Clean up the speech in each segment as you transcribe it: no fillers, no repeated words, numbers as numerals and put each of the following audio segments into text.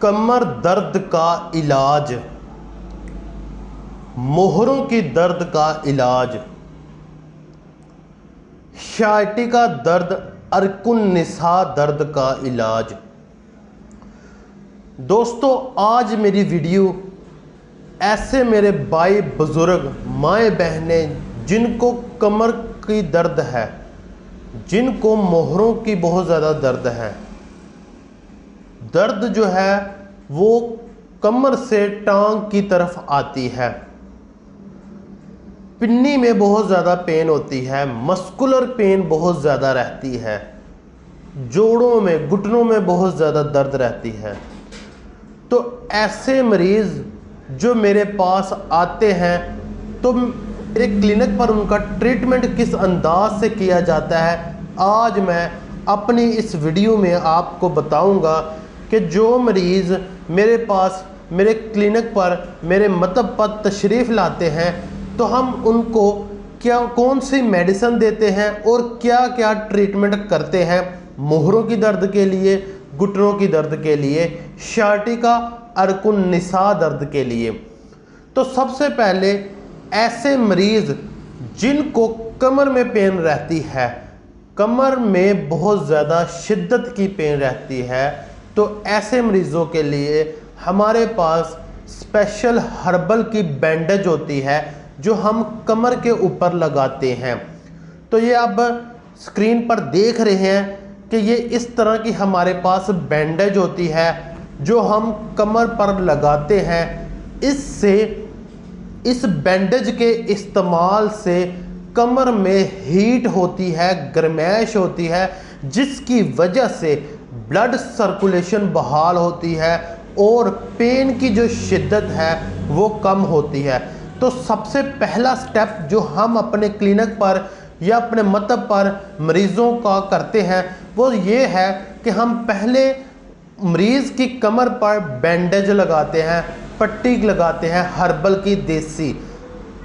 कमर दर्द का इलाज, मोहरों की दर्द का इलाज, शाइटिका दर्द, अरकुन निसा दर्द का इलाज। दोस्तों, आज मेरी वीडियो ऐसे मेरे भाई बुजुर्ग, माएँ बहनें जिनको कमर की दर्द है, जिनको मोहरों की बहुत ज़्यादा दर्द है, दर्द जो है वो कमर से टांग की तरफ आती है, पिन्नी में बहुत ज़्यादा पेन होती है, मस्कुलर पेन बहुत ज़्यादा रहती है, जोड़ों में, घुटनों में बहुत ज़्यादा दर्द रहती है। तो ऐसे मरीज़ जो मेरे पास आते हैं, तो मेरे क्लिनिक पर उनका ट्रीटमेंट किस अंदाज से किया जाता है, आज मैं अपनी इस वीडियो में आपको बताऊंगा कि जो मरीज़ मेरे पास, मेरे क्लिनिक पर, मेरे मतब पर तशरीफ़ लाते हैं, तो हम उनको क्या, कौन सी मेडिसिन देते हैं और क्या क्या ट्रीटमेंट करते हैं मोहरों की दर्द के लिए, घुटनों की दर्द के लिए, शाइटिका अरकुन निसा दर्द के लिए। तो सबसे पहले ऐसे मरीज़ जिनको कमर में पेन रहती है, कमर में बहुत ज़्यादा शिद्दत की पेन रहती है, तो ऐसे मरीज़ों के लिए हमारे पास स्पेशल हर्बल की बैंडेज होती है जो हम कमर के ऊपर लगाते हैं। तो ये आप स्क्रीन पर देख रहे हैं कि ये इस तरह की हमारे पास बैंडेज होती है जो हम कमर पर लगाते हैं। इससे, इस बैंडेज के इस्तेमाल से कमर में हीट होती है, गर्माइश होती है, जिसकी वजह से ब्लड सर्कुलेशन बहाल होती है और पेन की जो शिद्दत है वो कम होती है। तो सबसे पहला स्टेप जो हम अपने क्लिनिक पर या अपने मतब पर मरीज़ों का करते हैं वो ये है कि हम पहले मरीज़ की कमर पर बैंडेज लगाते हैं, पट्टी लगाते हैं हर्बल की, देसी,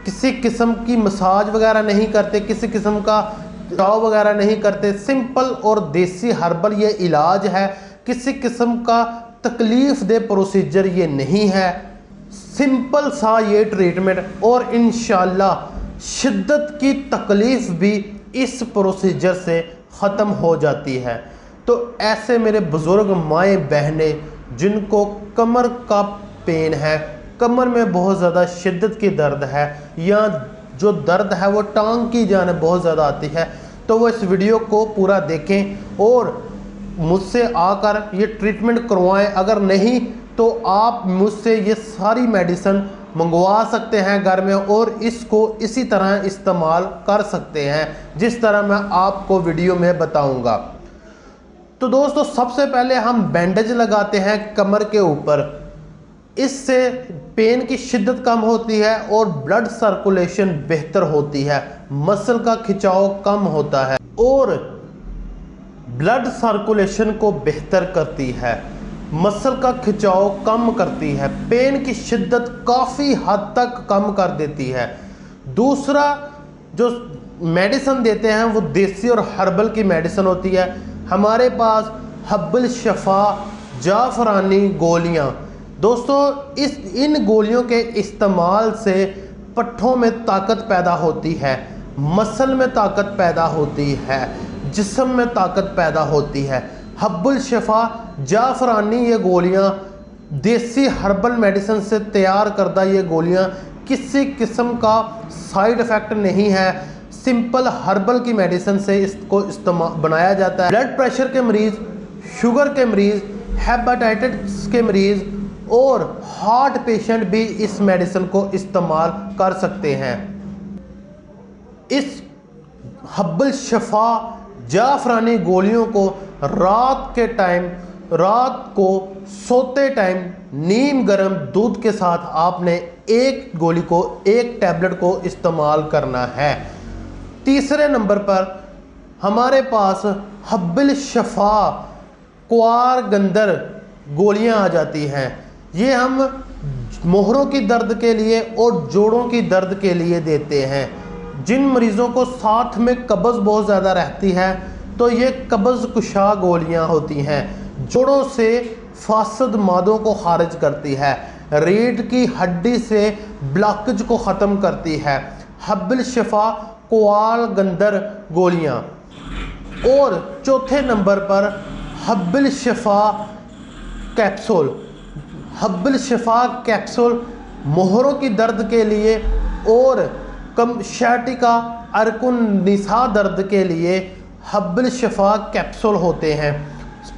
किसी किस्म की मसाज वगैरह नहीं करते, किसी किस्म का दवाव वगैरह नहीं करते, सिंपल और देसी हर्बल ये इलाज है। किसी किस्म का तकलीफ दे प्रोसीजर ये नहीं है, सिंपल सा ये ट्रीटमेंट, और इंशाल्लाह शिद्दत की तकलीफ भी इस प्रोसीजर से ख़त्म हो जाती है। तो ऐसे मेरे बुज़ुर्ग, माएँ बहनें जिनको कमर का पेन है, कमर में बहुत ज़्यादा शिद्दत की दर्द है, या जो दर्द है वो टांग की जाने बहुत ज़्यादा आती है, तो वो इस वीडियो को पूरा देखें और मुझसे आकर ये ट्रीटमेंट करवाएं। अगर नहीं तो आप मुझसे ये सारी मेडिसिन मंगवा सकते हैं घर में और इसको इसी तरह इस्तेमाल कर सकते हैं जिस तरह मैं आपको वीडियो में बताऊंगा। तो दोस्तों, सबसे पहले हम बैंडेज लगाते हैं कमर के ऊपर। इससे पेन की शिद्दत कम होती है और ब्लड सर्कुलेशन बेहतर होती है, मसल का खिंचाव कम होता है और ब्लड सर्कुलेशन को बेहतर करती है, मसल का खिंचाव कम करती है, पेन की शिद्दत काफ़ी हद तक कम कर देती है। दूसरा जो मेडिसिन देते हैं वो देसी और हर्बल की मेडिसिन होती है। हमारे पास हब्बल शफा जाफरानी गोलियां, दोस्तों इन गोलियों के इस्तेमाल से पट्ठों में ताकत पैदा होती है, मसल में ताकत पैदा होती है, जिस्म में ताकत पैदा होती है। हब्बुल शफा जाफरानी ये गोलियां देसी हर्बल मेडिसिन से तैयार करदा ये गोलियां किसी किस्म का साइड इफ़ेक्ट नहीं है, सिंपल हर्बल की मेडिसिन से इसको इस्तेमाल बनाया जाता है। ब्लड प्रेशर के मरीज़, शुगर के मरीज़, हेपेटाइटिस के मरीज़ और हार्ट पेशेंट भी इस मेडिसिन को इस्तेमाल कर सकते हैं। इस हब्बल शफा जाफरानी गोलियों को रात के टाइम, रात को सोते टाइम नीम गर्म दूध के साथ आपने एक गोली को, एक टैबलेट को इस्तेमाल करना है। तीसरे नंबर पर हमारे पास हब्बल शफा क्वार गंदर गोलियां आ जाती हैं। ये हम मोहरों की दर्द के लिए और जोड़ों की दर्द के लिए देते हैं। जिन मरीज़ों को साथ में कब्ज़ बहुत ज़्यादा रहती है तो ये कब्ज़ कुशा गोलियां होती हैं। जोड़ों से फासद मादों को खारिज करती है, रीढ़ की हड्डी से ब्लॉकेज को ख़त्म करती है। हब्बुल शिफा क्वाल गंदर गोलियाँ। और चौथे नंबर पर हब्बुल शिफा कैप्सूल। हब्बुल शिफा कैप्सूल मोहरों की दर्द के लिए और कम शैटिका अरकुन निसा दर्द के लिए हब्बुल शिफा कैप्सूल होते हैं।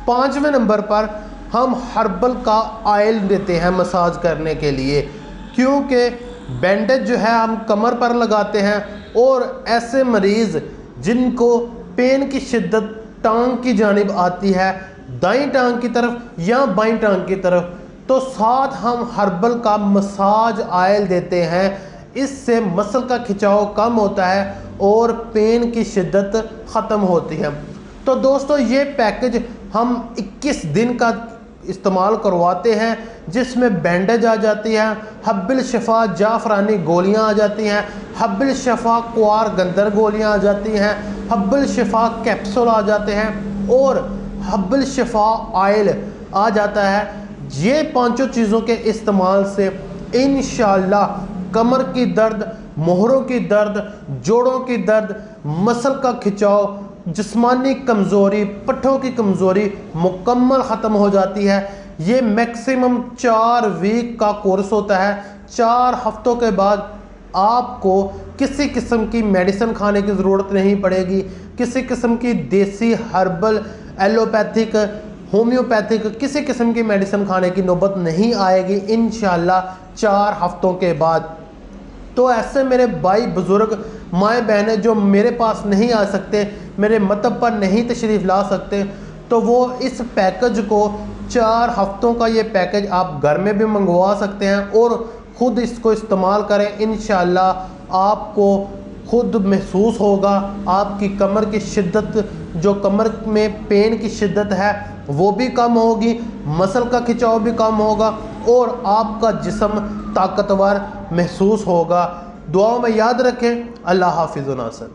पाँचवें नंबर पर हम हर्बल का ऑयल देते हैं मसाज करने के लिए, क्योंकि बैंडेज जो है हम कमर पर लगाते हैं और ऐसे मरीज़ जिनको पेन की शिद्दत टांग की जानिब आती है, दाईं टांग की तरफ या बाईं टांग की तरफ, तो साथ हम हर्बल का मसाज ऑयल देते हैं। इससे मसल का खिंचाव कम होता है और पेन की शिद्दत ख़त्म होती है। तो दोस्तों ये पैकेज हम 21 दिन का इस्तेमाल करवाते हैं, जिसमें बैंडेज आ जाती है, हब्बुल शिफा जाफरानी गोलियां आ जाती हैं, हब्बुल शिफा क्वार गंदर गोलियां आ जाती हैं, हब्बुल शिफा कैप्सूल आ जाते हैं और हब्बुल शिफा ऑयल आ जाता है। ये पांचों चीज़ों के इस्तेमाल से इंशाअल्लाह कमर की दर्द, मोहरों की दर्द, जोड़ों की दर्द, मसल का खिंचाव, जिस्मानी कमज़ोरी, पट्ठों की कमज़ोरी मुकम्मल ख़त्म हो जाती है। ये मैक्सिमम 4 वीक का कोर्स होता है। 4 हफ्तों के बाद आपको किसी किस्म की मेडिसिन खाने की ज़रूरत नहीं पड़ेगी, किसी किस्म की देसी हर्बल, एलोपैथिक, होम्योपैथिक किसी किस्म की मेडिसिन खाने की नौबत नहीं आएगी इंशाअल्लाह 4 हफ्तों के बाद। तो ऐसे मेरे भाई बुज़ुर्ग, माएँ बहनें जो मेरे पास नहीं आ सकते, मेरे मतब पर नहीं तशरीफ़ ला सकते, तो वो इस पैकेज को 4 हफ्तों का ये पैकेज आप घर में भी मंगवा सकते हैं और ख़ुद इसको इस्तेमाल करें। इंशाअल्लाह आपको खुद महसूस होगा, आपकी कमर की शिद्दत, जो कमर में पेन की शिद्दत है वो भी कम होगी, मसल का खिंचाव भी कम होगा और आपका जिस्म ताकतवर महसूस होगा। दुआओं में याद रखें। अल्लाह हाफिज़ व नासर।